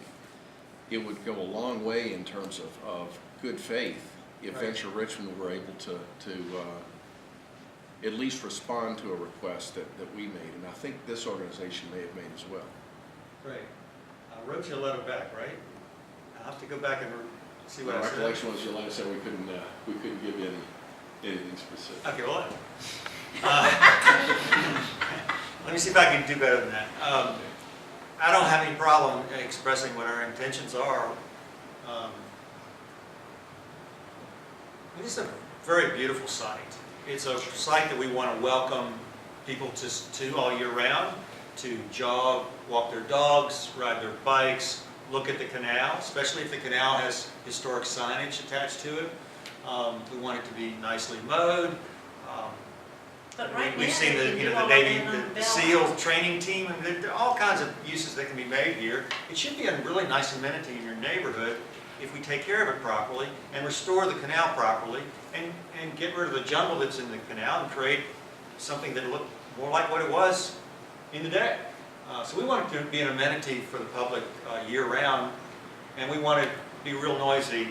it would go a long way in terms of good faith if Right. Venture Richmond were able to at least respond to a request that we made, and I think this organization may have made as well. Great. I wrote you a letter back, right? I'll have to go back and see what My I said. recollection was your letter said we couldn't give you anything specific. Okay, well, let me see if I can do better than that. I don't have any problem expressing what our intentions are. It's a very beautiful site. It's a site that we want to welcome people to all year round, to jog, walk their dogs, ride their bikes, look at the canal, especially if the canal has historic signage attached to it. We want it to be nicely mowed. But right We've now, seen they the, can do all Navy, that on the Bell SEAL House. training team, and there are all kinds of uses that can be made here. It should be a really nice amenity in your neighborhood if we take care of it properly and restore the canal properly and get rid of the jungle that's in the canal and create something that looked more like what it was in the day. So we want it to be an amenity for the public year-round, and we want it to be real noisy,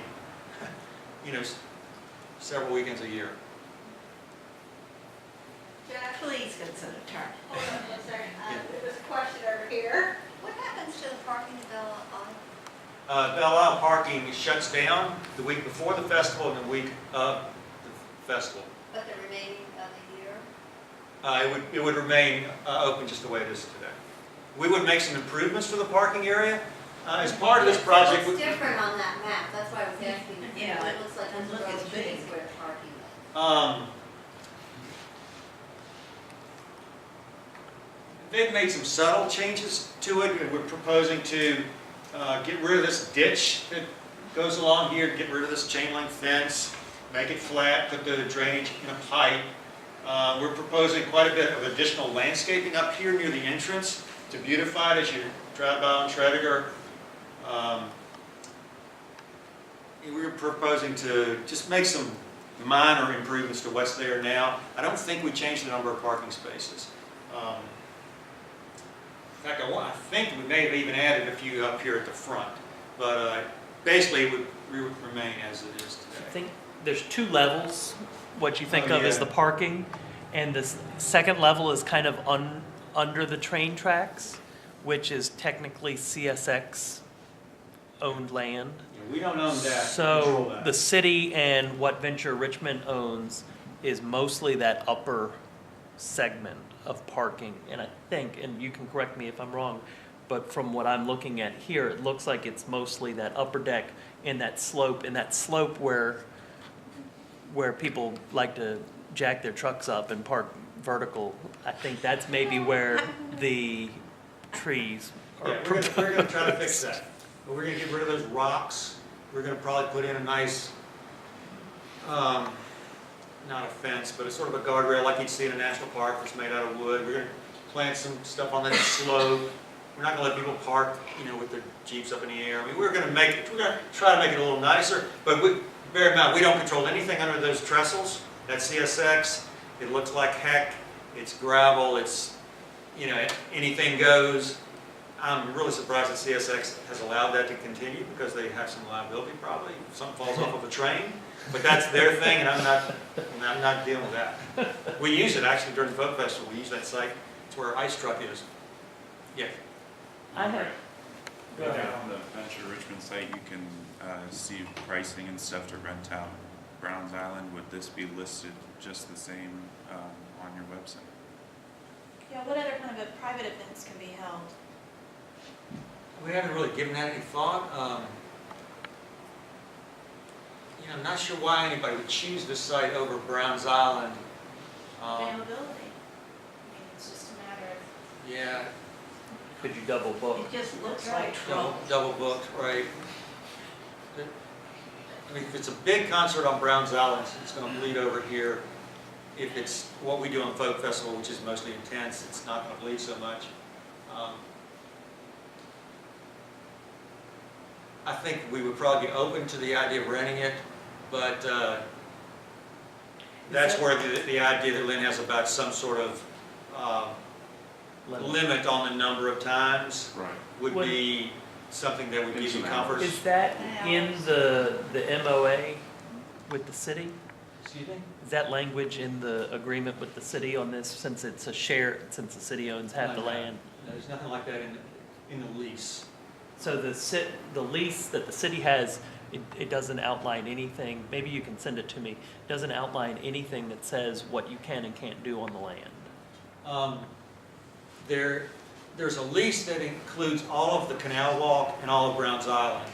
several weekends a year. Jack, Please consider turn. hold on one second. There's a question over here. What happens to the parking at Belle Isle? Belle Isle parking shuts down the week before the festival and the week of the festival. But the remaining of the year? It would remain open just the way it is today. We would make some improvements to the parking area. As part of this project, It's different on that map, that's why I was asking. Yeah, It looks like and there's a look, row it's of trees big. where the parking is. they've made some subtle changes to it. We're proposing to get rid of this ditch that goes along here, get rid of this chain link fence, make it flat, put the drainage in a pipe. We're proposing quite a bit of additional landscaping up here near the entrance to beautify it as you drive by on Tredegar. We're proposing to just make some minor improvements to what's there now. I don't think we changed the number of parking spaces. In fact, I think we may have even added a few up here at the front, but basically it would remain as it is I today. think there's two levels, what you think Oh, of as yeah. the parking, and the second level is kind of under the train tracks, which is technically CSX owned land. Yeah, we don't own that. So control that. the city and what Venture Richmond owns is mostly that upper segment of parking. And I think, and you can correct me if I'm wrong, but from what I'm looking at here, it looks like it's mostly that upper deck and that slope where people like to jack their trucks up and park vertical. I think that's maybe where the trees are Yeah, we're gonna try to fix that. But we're gonna get rid of those rocks. We're gonna probably put in a nice, not a fence, but a sort of a guardrail like you'd see in a national park that's made out of wood. We're gonna plant some stuff on that slope. We're not gonna let people park, with their Jeeps up in the air. I mean, we're gonna try to make it a little nicer, but bear in mind, we don't control anything under those trestles. That's CSX. It looks like heck. It's gravel. It's, anything goes. I'm really surprised that CSX has allowed that to continue because they have some liability probably if something falls off of a train. But that's their thing, and I'm not dealing with that. We use it actually during the Folk Festival. We use that site. It's where our ice truck is. Yeah. I have. Down on the Venture Richmond site, you can see pricing and stuff to rent out Browns Island. Would this be listed just the same on your website? Yeah, what other kind of private events can be held? We haven't really given that any thought. I'm not sure why anybody would choose this site over Browns Island. Availability. I mean, it's just a matter of. Yeah, Could you double book? It just looks like double, trouble. double booked, right? I mean, if it's a big concert on Browns Island, it's going to bleed over here. If it's what we do on Folk Festival, which is mostly intense, it's not going to bleed so much. I think we would probably be open to the idea of renting it, but that's where the idea that Lynn has about some sort of limit on the number of times Right. would What- be something that would give you comfort. Is that in the MOA with the city? Excuse me? Is that language in the agreement with the city on this, since it's a share, since the city owns half the No, land? No, there's nothing like that in the lease. So the lease that the city has, it doesn't outline anything, maybe you can send it to me, doesn't outline anything that says what you can and can't do on the land. There's a lease that includes all of the Canal Walk and all of Browns Island.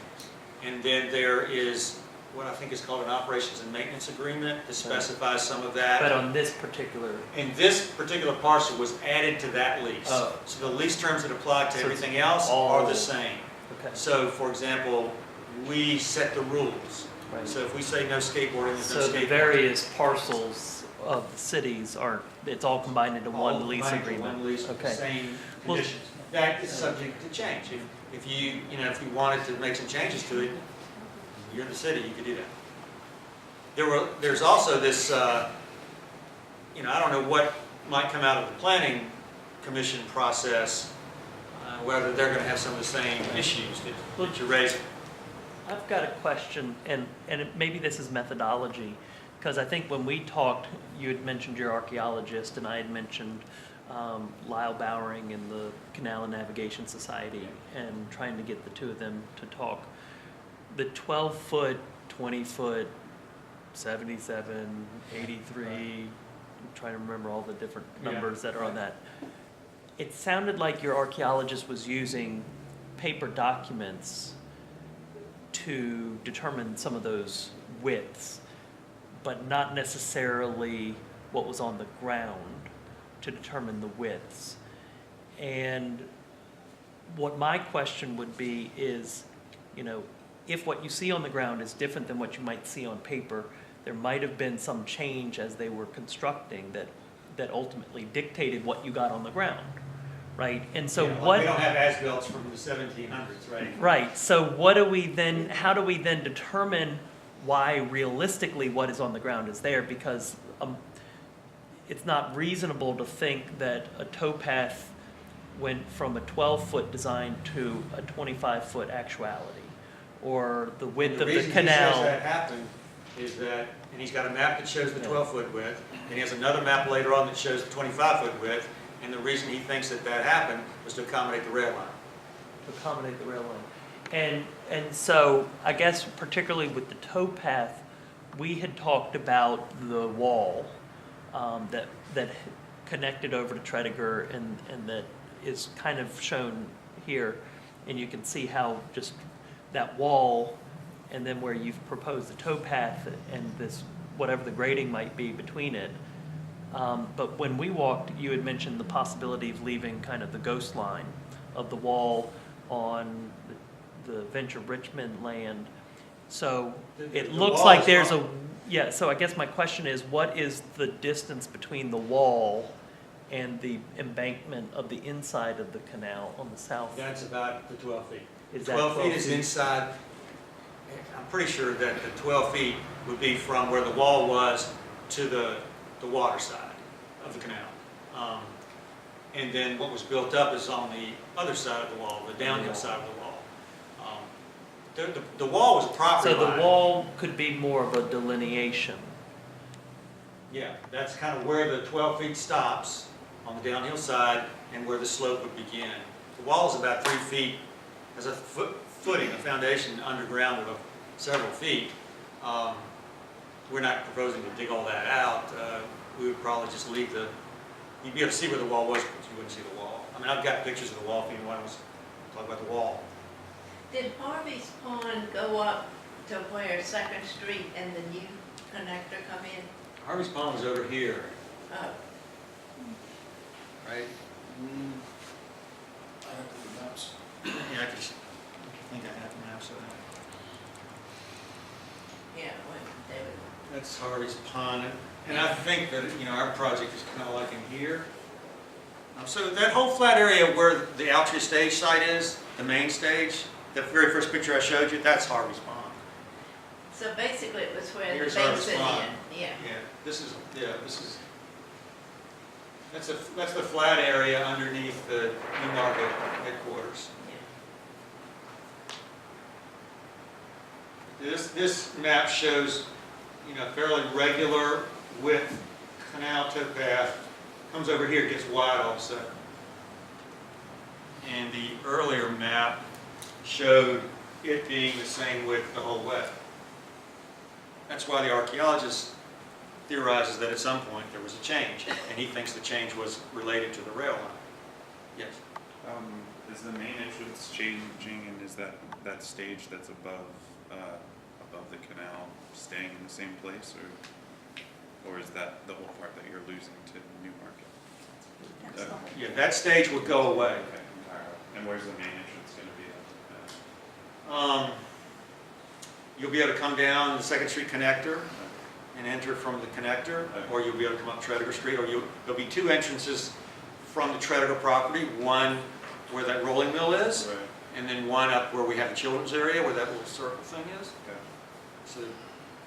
And then there is what I think is called an operations and maintenance agreement that specifies some of that. But on this particular, And this particular parcel was added to that lease. Oh. So the lease terms that apply to So it's everything else all- are the same. okay, So, for example, we set the rules. right. So if we say no skateboarding, there's no So the skateboarding. various parcels of the cities aren't, it's all combined into All one lease combined into agreement? One lease with the Okay. same Well- conditions. That is subject to change. If you wanted to make some changes to it, you're in the city, you could do that. There's also this, I don't know what might come out of the planning commission process, whether they're going to have some of the same issues that you're raising. I've got a question, and maybe this is methodology, because I think when we talked, you had mentioned your archaeologist, and I had mentioned Lyle Bowering and the Canal and Navigation Society, and trying to get the two of them to talk. The 12-foot, 20-foot, 77, 83, I'm trying to remember all the different numbers that are on that. It sounded like your archaeologist was using paper documents to determine some of those widths, but not necessarily what was on the ground to determine the widths. And what my question would be is, if what you see on the ground is different than what you might see on paper, there might have been some change as they were constructing that ultimately dictated what you got on the ground, right? And so We don't have as-built from the 1700s, right? Right, so how do we then determine why realistically what is on the ground is there? Because it's not reasonable to think that a towpath went from a 12-foot design to a 25-foot actuality, or the width of the The reason he canal. says that happened is that, and he's got a map that shows the Yeah. 12-foot width, and he has another map later on that shows the 25-foot width, and the reason he thinks that happened was to accommodate the rail line. To accommodate the rail line. And so I guess particularly with the towpath, we had talked about the wall that connected over to Tredegar and that is kind of shown here. And you can see how just that wall and then where you've proposed the towpath and this, whatever the grading might be between it. But when we walked, you had mentioned the possibility of leaving kind of the ghost line of the wall on the Venture Richmond land. So it The looks wall like is there's fine. so I guess my question is, what is the distance between the wall and the embankment of the inside of the canal on the south? That's about the 12 feet. Is The that 12 feet is inside, I'm pretty sure that the 12 feet would be from where the wall was to the water side of the canal. And then what was built up is on the other side of the wall, the downhill side of the wall. The wall was a property So line. the wall could be more of a delineation. Yeah, that's kind of where the 12 feet stops on the downhill side and where the slope would begin. The wall is about 3 feet, has a footing, a foundation underground of several feet. We're not proposing to dig all that out. We would probably just leave you'd be able to see where the wall was, but you wouldn't see the wall. I mean, I've got pictures of the wall if anyone wants to talk about the wall. Did Harvey's Pond go up to where Second Street and the new connector come in? Harvey's Pond is over here, Oh, right? I have the maps. Yeah, I think I have the maps of that. yeah, well, they would. That's Harvey's Pond, and I think that, you know, our project is kind of like in here. So that whole flat area where the Altria stage site is, the main stage, the very first picture I showed you, that's Harvey's Pond. So basically it was where the Here's our basin spot. in, yeah. Yeah, this is, that's the flat area underneath the Newmarket headquarters. This map shows, you know, fairly regular width canal towpath, comes over here, gets wide all of a sudden. And the earlier map showed it being the same width the whole way. That's why the archaeologist theorizes that at some point there was a change, and he thinks the change was related to the rail line. Yes? Is the main entrance changing, and is that stage that's above the canal staying in the same place, or is that the whole part that you're losing to Newmarket? That's the whole- Yeah, that stage would go away. Okay, entirely. And where's the main entrance going to be? You'll be able to come down the Second Street connector and enter from the connector, or you'll be able to come up Tredegar Street, or there'll be two entrances from the Tredegar property, one where that rolling mill is, Right. and then one up where we have the children's area, where that little circle thing is. Okay. So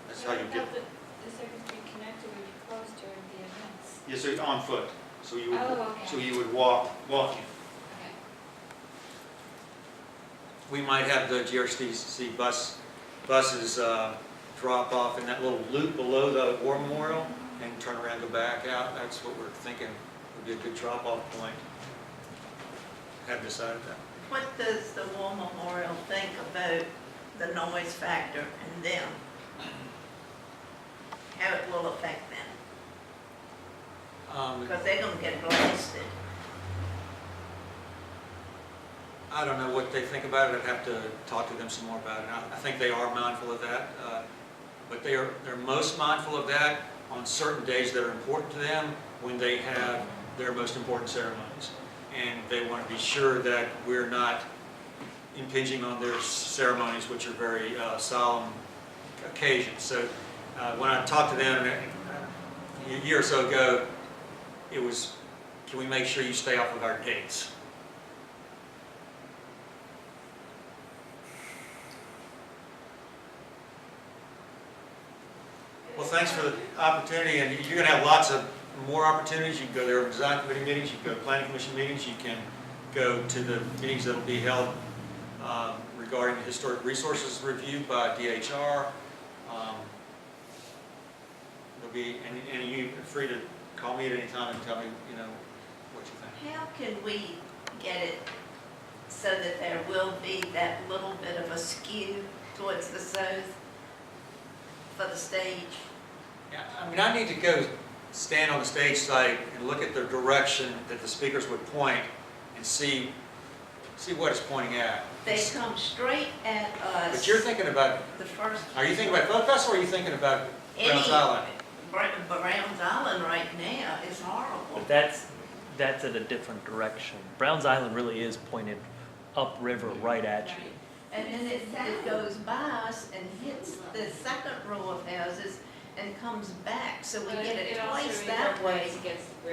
that's how you get, The Second Street connector would be closed during the events. yeah, so on foot. So you would, Oh, okay. so you would walk in. Okay. We might have the GRCC buses drop off in that little loop below the War Memorial and turn around, go back out. That's what we're thinking would be a good drop-off point. Have decided that. What does the War Memorial think about the noise factor and them? How it will affect them? Because they're gonna get blasted. I don't know what they think about it. I'd have to talk to them some more about it. I think they are mindful of that, but they're most mindful of that on certain days that are important to them when they have their most important ceremonies. And they want to be sure that we're not impinging on their ceremonies, which are very solemn occasions. So when I talked to them a year or so ago, it was, can we make sure you stay off of our dates? Well, thanks for the opportunity, and you're going to have lots of more opportunities. You can go there to design committee meetings, you can go to planning commission meetings, you can go to the meetings that will be held regarding the historic resources review by DHR. There'll be, and you're free to call me at any time and tell me, you know, what you think. How can we get it so that there will be that little bit of a skew towards the south for the stage? Yeah, I mean, I need to go stand on the stage site and look at the direction that the speakers would point and see what it's pointing at. They come straight at us. But you're thinking about, The first. are you thinking about Folk Festival, or are you thinking about Browns Any- Island? Browns Island right now is horrible. But that's at a different direction. Browns Island really is pointed upriver right at you. And then it goes by us and hits the second row of houses and comes back, so we get it twice that way.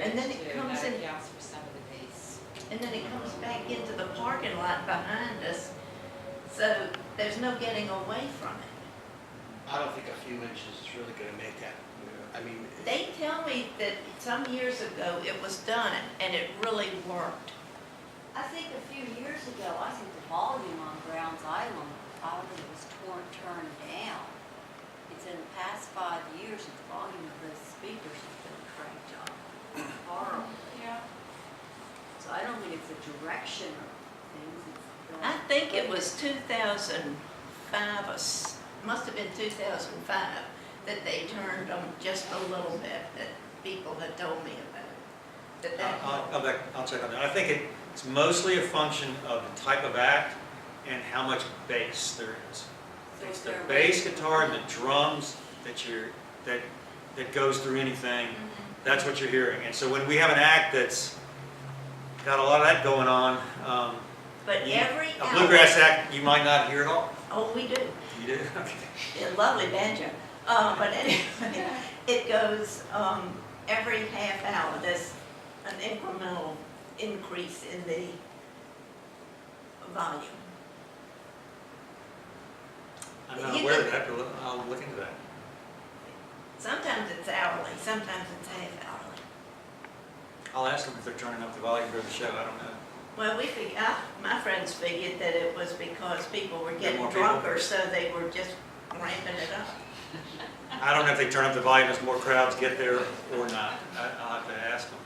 And then it comes in, Accounts for some of the base. and then it comes back into the parking lot behind us. So there's no getting away from it. I don't think a few inches is really gonna make that. I mean, They tell me that some years ago it was done and it really worked. I think a few years ago, I think the volume on Browns Island probably was turned down. It's in the past 5 years, the volume of the speakers has been cranked up horribly. Yeah. So I don't think it's a direction of things. It's I think it was 2005, must have been 2005, that they turned them just a little bit, that people had told me about. I'll check on that. I think it's mostly a function of the type of act and how much bass there is. So It's is the there a bass way to- guitar and the drums that goes through anything. That's what you're hearing. And so when we have an act that's got a lot of that going on, But every a hour. bluegrass act, you might not hear it all. Oh, we do. You do? Okay. A lovely banjo. But anyway, it goes, every half hour, there's an incremental increase in the volume. I'm not aware of that, but I'll look into that. Sometimes it's hourly, sometimes it's half hourly. I'll ask them if they're turning up the volume during the show, I don't know. Well, my friends figured that it was because people were getting more people? drunker, so they were just ramping it up. I don't know if they turn up the volume as more crowds get there or not. I'll have to ask them.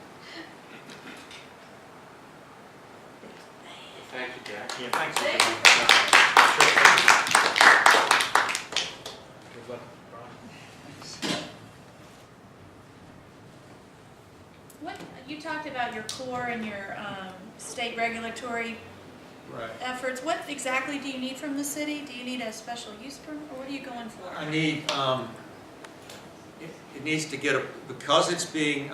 Thank you, Jack. Yeah, thanks. Good luck, Brian. What, you talked about your core and your state regulatory Right. efforts. What exactly do you need from the city? Do you need a special use permit, or what are you going for? I need, it needs to get, because it's being,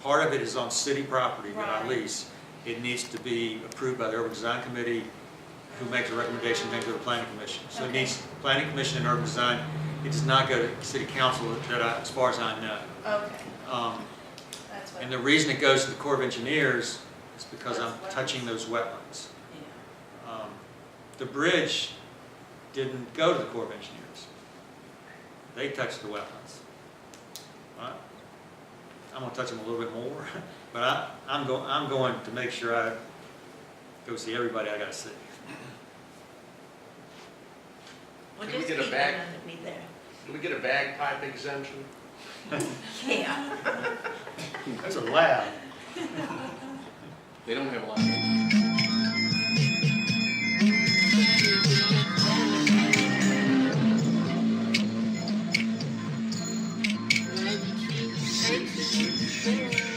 part of it is on city property that I Right. lease, it needs to be approved by the Urban Design Committee, who makes a recommendation, then go to the Planning Commission. So it Okay. needs Planning Commission and Urban Design. It does not go to City Council, as far as I know. Okay, Um, that's what. And the reason it goes to the Corps of Engineers is because I'm Those touching wetlands. those wetlands. Yeah. The bridge didn't go to the Corps of Engineers. They touched the wetlands. Right? I'm gonna touch them a little bit more, but I'm going to make sure I go see everybody I gotta see. Well, Can we just get a keep bag? them to be there. Can we get a bagpipe exemption? Yeah. That's a loud. They don't have a lot of. Thank you.